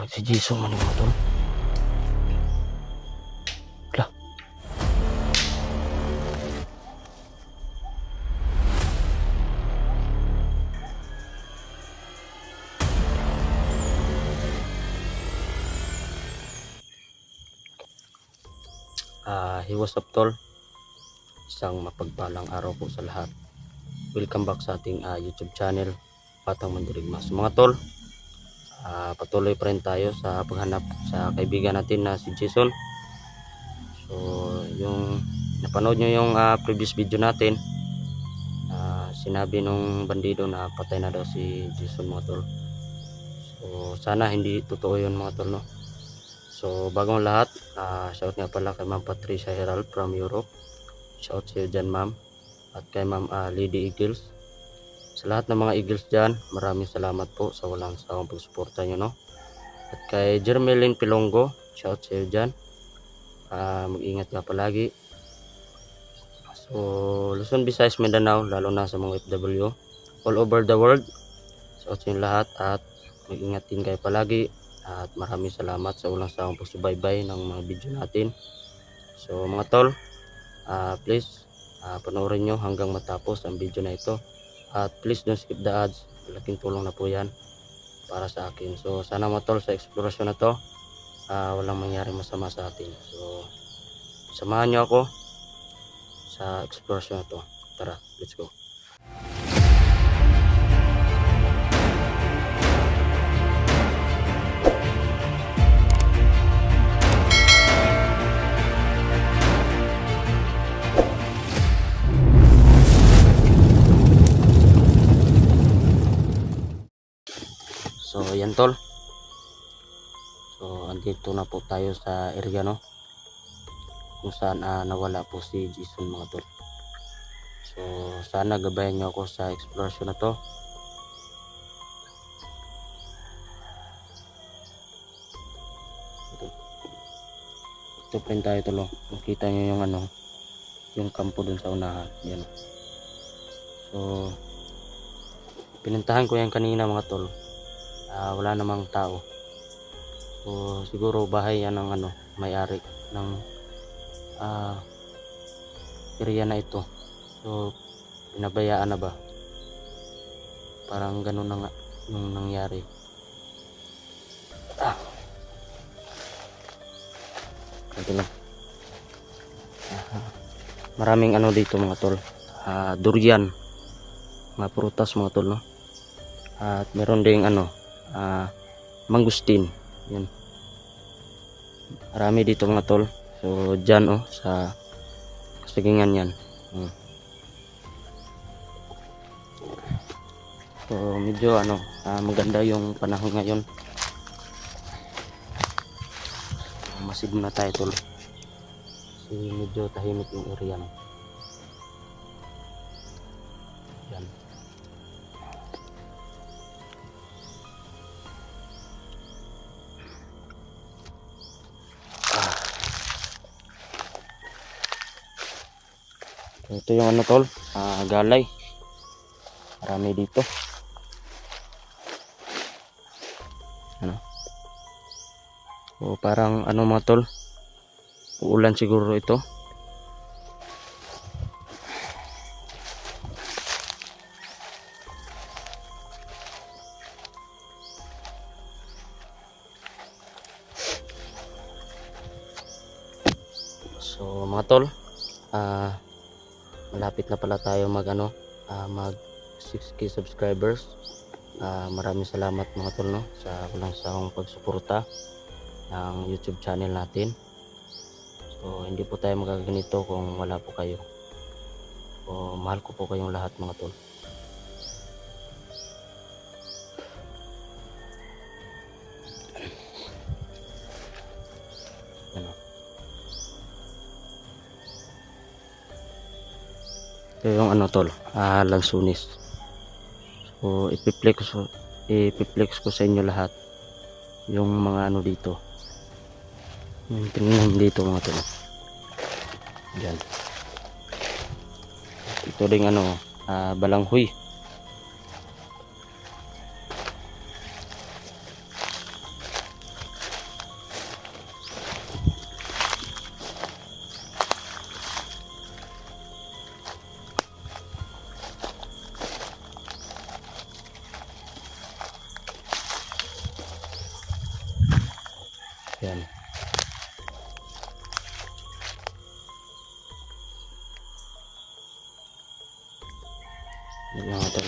Parang si Jason man yung mga tol. Lah. Hey, what's up tol? Isang mapagpalang araw po sa lahat. Welcome back sa ating YouTube channel, Batang Mandirigmas. Mga tol, patuloy pa rin tayo sa paghanap sa kaibigan natin na si Jason. So, yung napanood nyo yung previous video natin, sinabi nung bandido na patay na daw si Jason mga tol. So, sana hindi totoo yun mga tol, no? So, bagong lahat, shout nga pala kay Ma'am Patricia Herald from Europe. Shout sa iyo dyan, ma'am. At kay Ma'am Lady Eagles. Sa lahat ng mga Eagles dyan, maraming salamat po sa walang sawang pagsuporta nyo, no? At kay Jermeline Pilongo, shout sa iyo dyan. Mag-ingat ka palagi. So, Luzon, Visayas, Mindanao, lalo na sa mga OFW all over the world. Shout sa inyo lahat at mag-ingat din kayo palagi. At maraming salamat sa walang sawang pagsubaybay ng mga video natin. So mga tol, please panoorin nyo hanggang matapos ang video na ito. At please don't skip the ads. Malaking tulong na po yan para sa akin. So sana mga tol, sa eksplorasyon na to, walang mangyaring masama sa atin. So samahan nyo ako sa eksplorasyon na to. Tara, let's go. So ayan tol. So andito na po tayo sa area, no, kung saan nawala po si Jason mga tol. So sana gabayan nyo ako sa exploration na to. Ito pa rin tayo tol. Makita nyo yung yung kampo dun sa unahan. Yan. So pinuntahan ko yan kanina mga tol. Wala namang tao. So siguro bahay yan ng may-ari ng area na ito. So pinabayaan na ba? Parang ganun na nga yung nangyari. Ito lang. Maraming dito mga tol. Durian. Mga prutas mga tol, no? At meron ding mangustin. Yan. Marami dito mga tol. So dyan sa kasagingan yan. So medyo maganda yung panahon ngayon. Masid na tayo tol. Kasi medyo tahimik yung area, no? Yan. Ito yung tol, galay. Marami dito. So parang mga tol, uulan siguro ito. So mga tol, malapit na pala tayo mag 6K subscribers. Maraming salamat mga tol, no, sa walang sawang pagsuporta ng YouTube channel natin. So hindi po tayo magaganito kung wala po kayo. So mahal ko po kayong lahat mga tol. Ito yung tol, lansunis. So ipiplex ko sa inyo lahat yung mga dito. Yung tingnan dito mga tol. Diyan. Ito ding balanghoy. Yan. Yan mga tol.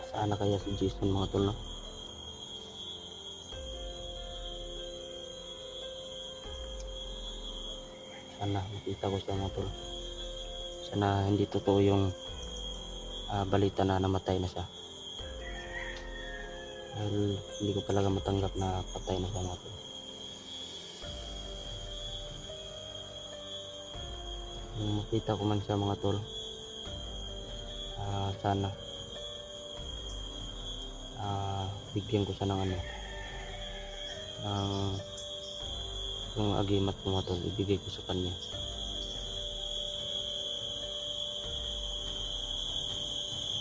Sana kaya si Jason mga tol, no? Sana makita ko siya mga tol. Sana hindi totoo yung balita na namatay na siya. Dahil hindi ko talaga matanggap na patay na siya mga tol. Kung makita ko man siya mga tol, sana bigyan ko siya ng ano, ng yung agimat ko mga tol, ibigay ko sa kanya.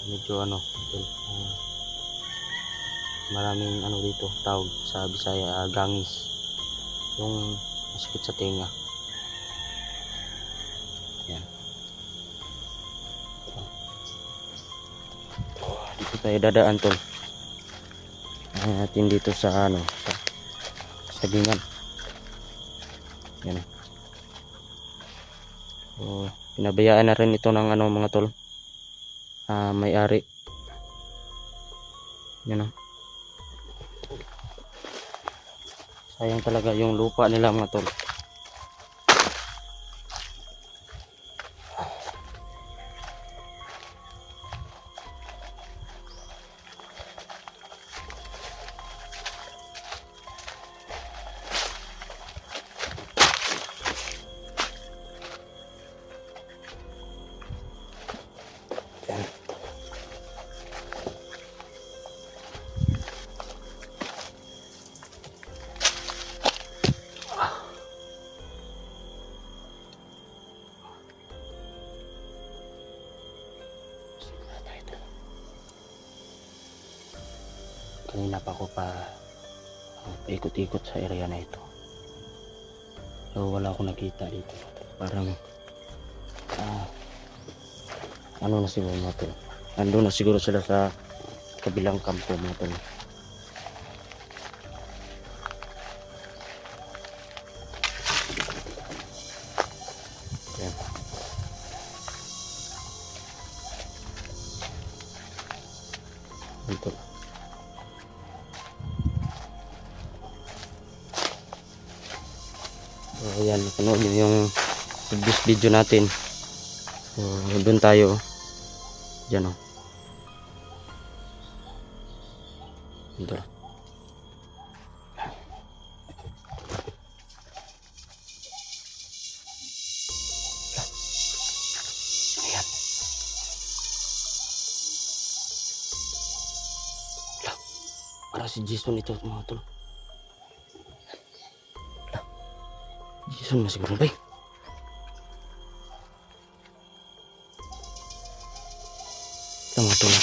Medyo ano tol, maraming ano dito tawag sa Bisaya, gangis, yung masakit sa tenga. Yan. Dito tayo dadaan tol. Natin dito sa ano, sa sagingan. Yan. So, pinabayaan na rin ito ng ano mga tol, may-ari. Yan o. Sayang talaga yung lupa nila mga tol. Yan. Kanina pa ako paikot-ikot sa area na ito. So wala akong nakita dito. Parang ano na siguro mga tol. Ando na siguro sila sa kabilang kampo mga tol. Ayan. Ito. So ayan, panood nyo yung previous video natin. So doon tayo. Diyan o. Ito. Ayan. Para si Jason ito mga tol. Jason na siguro ba eh. Ito mga tol.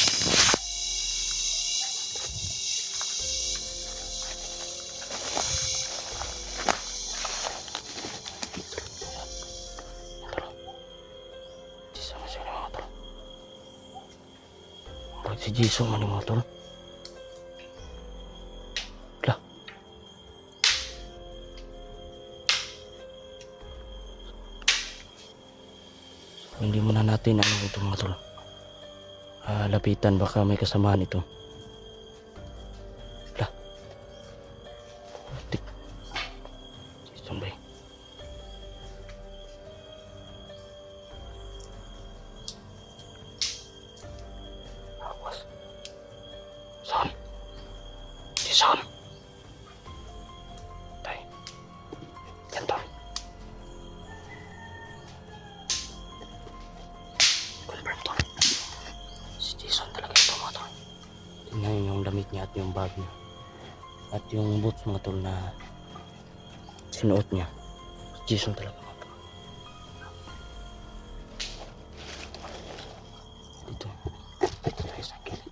Si Jason man yung mga tol. Lah. So, hindi muna natin ano ito mga tol. Lapitan, baka may kasamaan ito. Lah. Jason ba eh. Son. Jason. Tay. Yan to. Confirm to. Si Jason talaga ito mga tol. Tingnan yung damit niya at yung bag niya. At yung boots mga tol na sinuot niya. Si Jason talaga mga tol. Dito. Dito tayo sa gilid.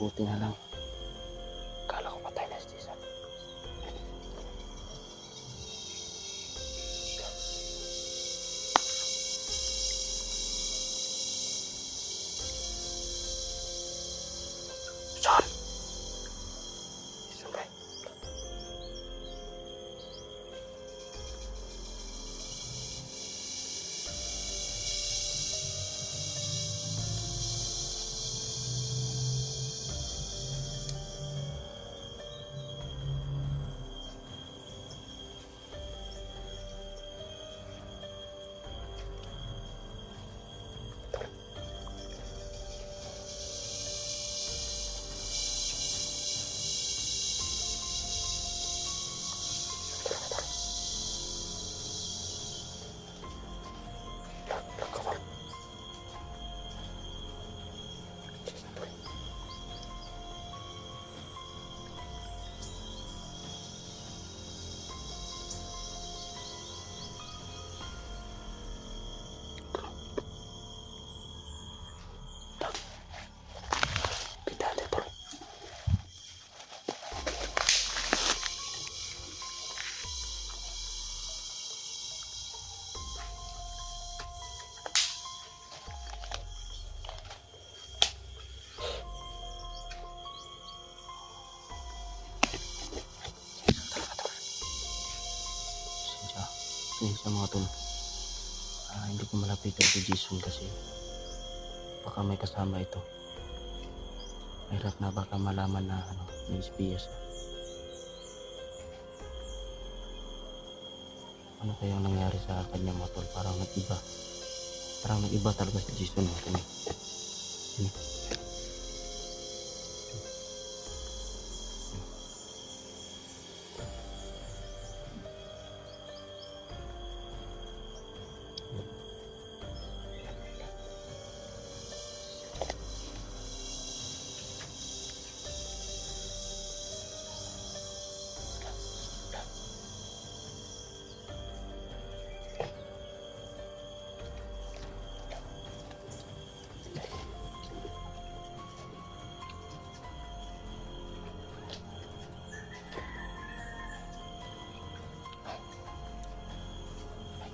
Buti na lang. Kala ko patay na si Jason. Jason! Jason ba? Sa mga tol, hindi ko malapitan si Jason kasi baka may kasama ito. Mahirap na baka malaman na may SPS. Ano kayang nangyari sa kanya mga tol? Parang nag-iba talaga si Jason mga tol.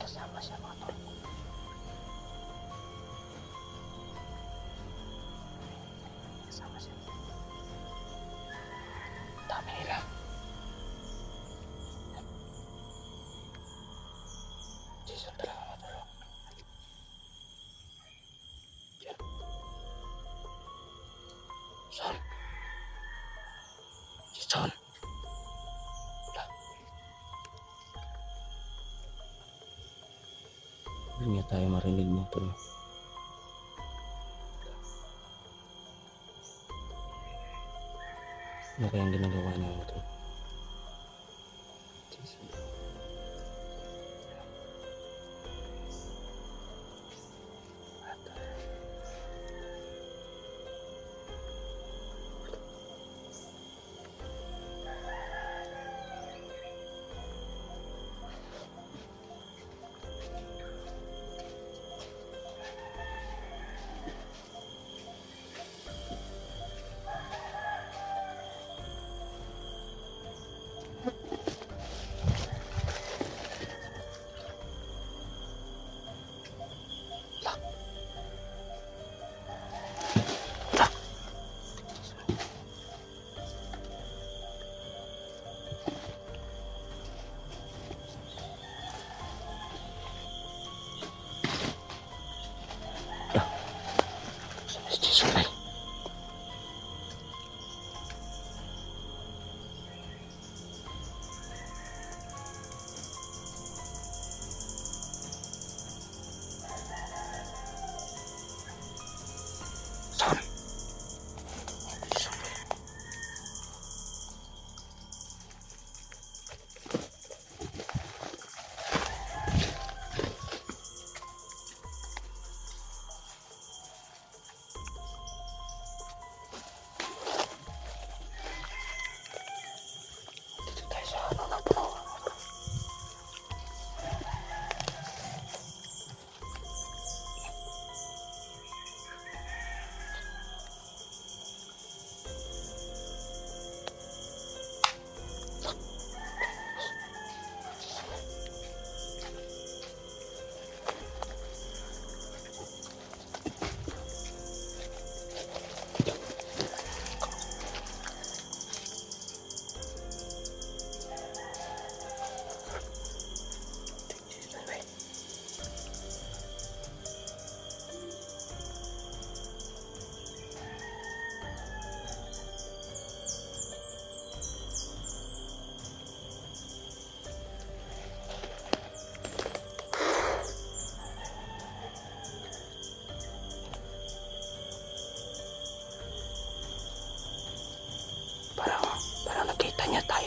Kasama siya mga tol. Kasama siya. Dami nila. Jason talaga mga tol. Yan. Jason. Jason. Hindi nga tayo marinig mo tol. Ano kayang ginagawa niya mo tol?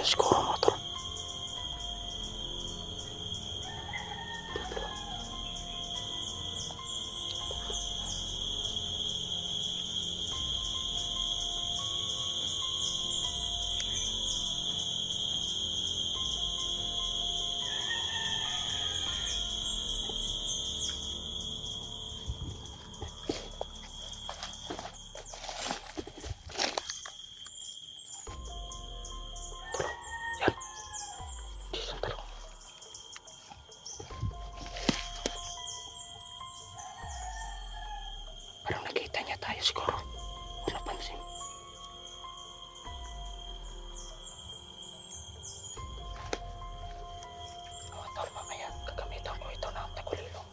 siguro mga tol. Jason, tara. Parang nakita niya tayo siguro. Wala pansin. Oh, tol, mamaya gagamitan ko ito ng tagulilong.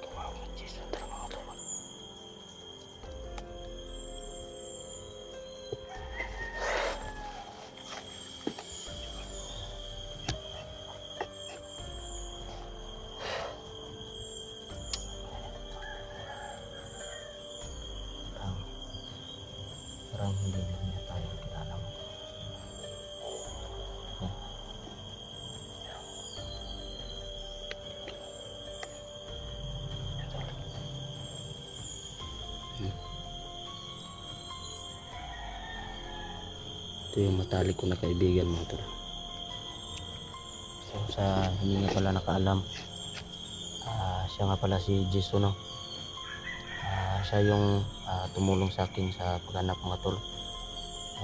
Kawawa, Jason, tara mga tol. Parang hindi niya tayo kilala mo. Ito yung matalik ko na kaibigan mo tol. So sa hindi nga pala nakaalam, siya nga pala si Jason, no? Siya yung tumulong sa akin sa paghanap mga tol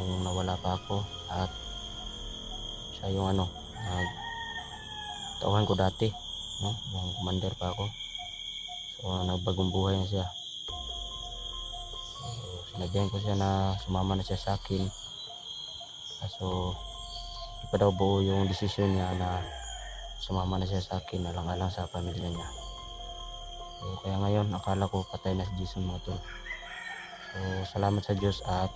nung nawala pa ako, at siya yung tauhan ko dati, no? Nung commander pa ako. So nagbagong buhay na siya. So sinabihan ko siya na sumama na siya sa akin, kaso di pa daw buo yung desisyon niya na sumama na siya sa akin alang-alang sa pamilya niya. So kaya ngayon akala ko patay na si Jason mga tol. So salamat sa Diyos at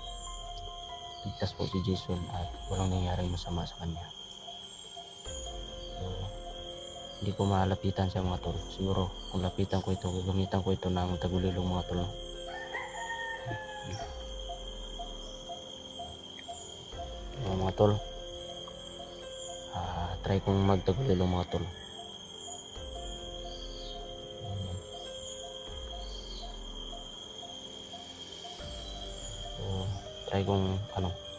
ligtas po si Jason at walang nangyaring masama sa kanya. So hindi ko malapitan siya mga tol. Siguro kung lapitan ko ito, gagamitan ko ito ng tagulilong mga tol. Mga tol, try kong magtagulilong mga tol. Try kong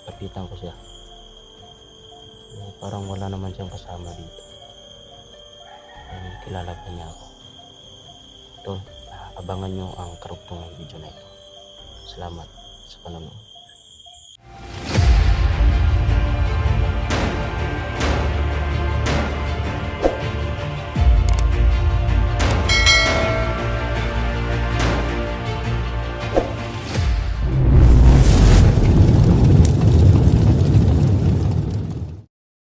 lapitan ko siya. So, parang wala naman siyang kasama dito. Kilala pa niya ako. Tol, abangan nyo ang karugtong video na ito. Salamat sa panonood.